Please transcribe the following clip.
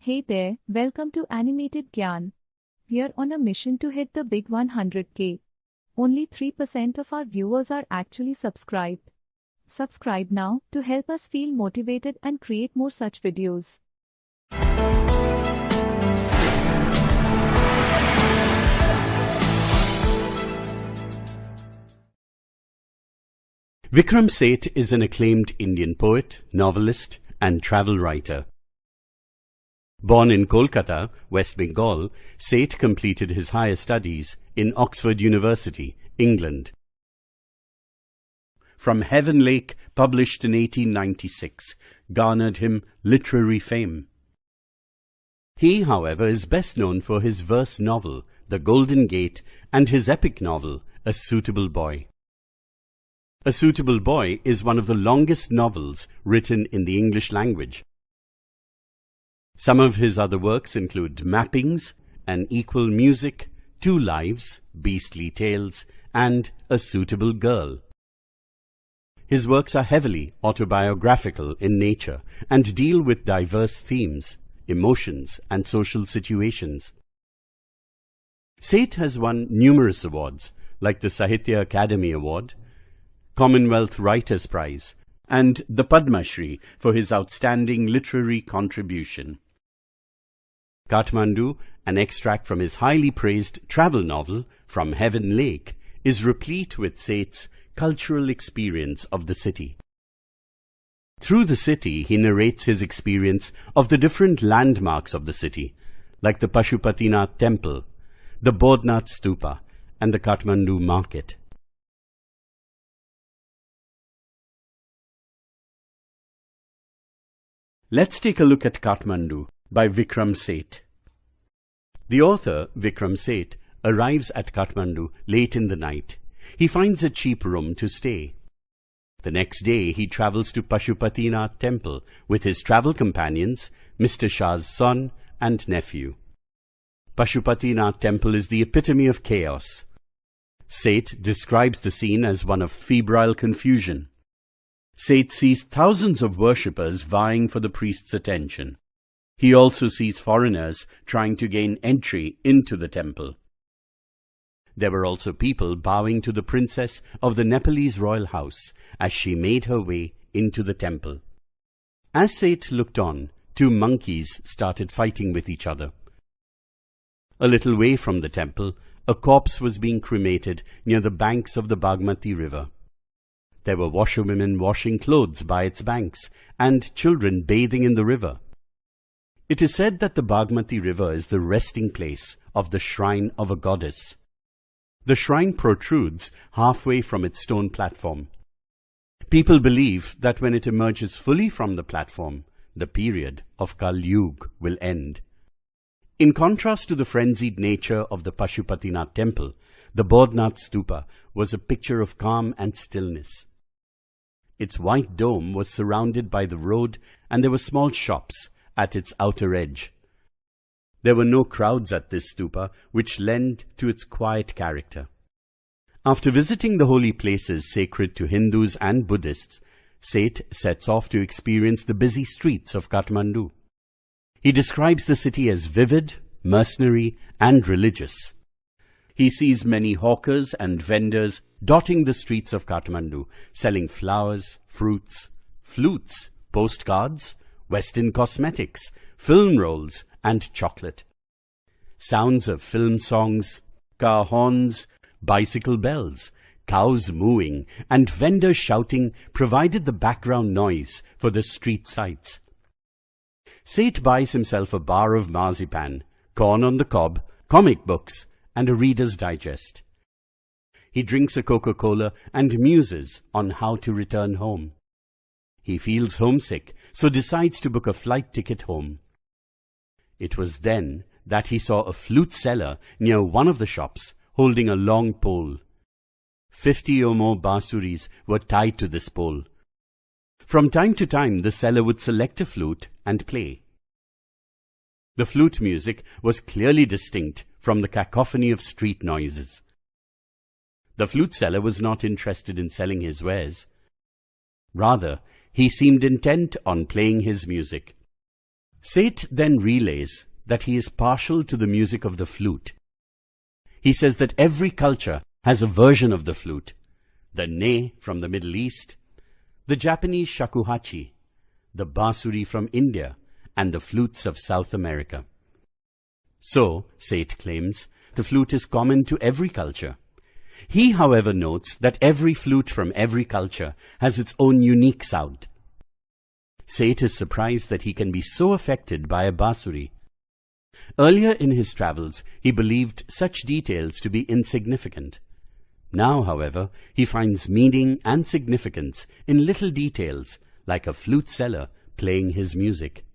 Hey there, welcome to Animated Gyan. We are on a mission to hit the big 100k. Only 3% of our viewers are actually subscribed. Subscribe now to help us feel motivated and create more such videos. Vikram Seth is an acclaimed Indian poet, novelist, and travel writer. Born in Kolkata, West Bengal, Seth completed his higher studies in Oxford University, England. From Heaven Lake, published in 1896, garnered him literary fame. He, however, is best known for his verse novel, The Golden Gate, and his epic novel, A Suitable Boy. A Suitable Boy is one of the longest novels written in the English language. Some of his other works include Mappings, An Equal Music, Two Lives, Beastly Tales, and A Suitable Girl. His works are heavily autobiographical in nature and deal with diverse themes, emotions, and social situations. Seth has won numerous awards, like the Sahitya Akademi Award, Commonwealth Writers' Prize, and the Padma Shri for his outstanding literary contribution. Kathmandu, an extract from his highly praised travel novel, From Heaven Lake, is replete with Seth's cultural experience of the city. Through the city, he narrates his experience of the different landmarks of the city, like the Pashupatinath Temple, the Bodhnath Stupa, and the Kathmandu Market. Let's take a look at Kathmandu by Vikram Seth. The author, Vikram Seth, arrives at Kathmandu late in the night. He finds a cheap room to stay. The next day, he travels to Pashupatinath Temple with his travel companions, Mr. Shah's son and nephew. Pashupatinath Temple is the epitome of chaos. Seth describes the scene as one of febrile confusion. Seth sees thousands of worshippers vying for the priest's attention. He also sees foreigners trying to gain entry into the temple. There were also people bowing to the princess of the Nepalese royal house as she made her way into the temple. As Seth looked on, two monkeys started fighting with each other. A little way from the temple, a corpse was being cremated near the banks of the Bagmati river. There were washerwomen washing clothes by its banks, and children bathing in the river. It is said that the Bagmati river is the resting place of the shrine of a goddess. The shrine protrudes halfway from its stone platform. People believe that when it emerges fully from the platform, the period of Kal Yuga will end. In contrast to the frenzied nature of the Pashupatinath temple, the Bodhnath Stupa was a picture of calm and stillness. Its white dome was surrounded by the road, and there were small shops at its outer edge. There were no crowds at this stupa, which lent to its quiet character. After visiting the holy places sacred to Hindus and Buddhists, Seth sets off to experience the busy streets of Kathmandu. He describes the city as vivid, mercenary, and religious. He sees many hawkers and vendors dotting the streets of Kathmandu, selling flowers, fruits, flutes, postcards, Western cosmetics, film rolls, and chocolate. Sounds of film songs, car horns, bicycle bells, cows mooing, and vendors shouting provided the background noise for the street sights. Seth buys himself a bar of marzipan, corn on the cob, comic books, and a Reader's Digest. He drinks a Coca-Cola and muses on how to return home. He feels homesick, so decides to book a flight ticket home. It was then that he saw a flute seller near one of the shops holding a long pole. 50 or more basuris were tied to this pole. From time to time, the seller would select a flute and play. The flute music was clearly distinct from the cacophony of street noises. The flute seller was not interested in selling his wares. Rather, he seemed intent on playing his music. Seth then relays that he is partial to the music of the flute. He says that every culture has a version of the flute: the ney from the Middle East, the Japanese shakuhachi, the bansuri from India, and the flutes of South America. So, Seth claims, the flute is common to every culture. He, however, notes that every flute from every culture has its own unique sound. Seth is surprised that he can be so affected by a bansuri. Earlier in his travels, he believed such details to be insignificant. Now, however, he finds meaning and significance in little details, like a flute seller playing his music.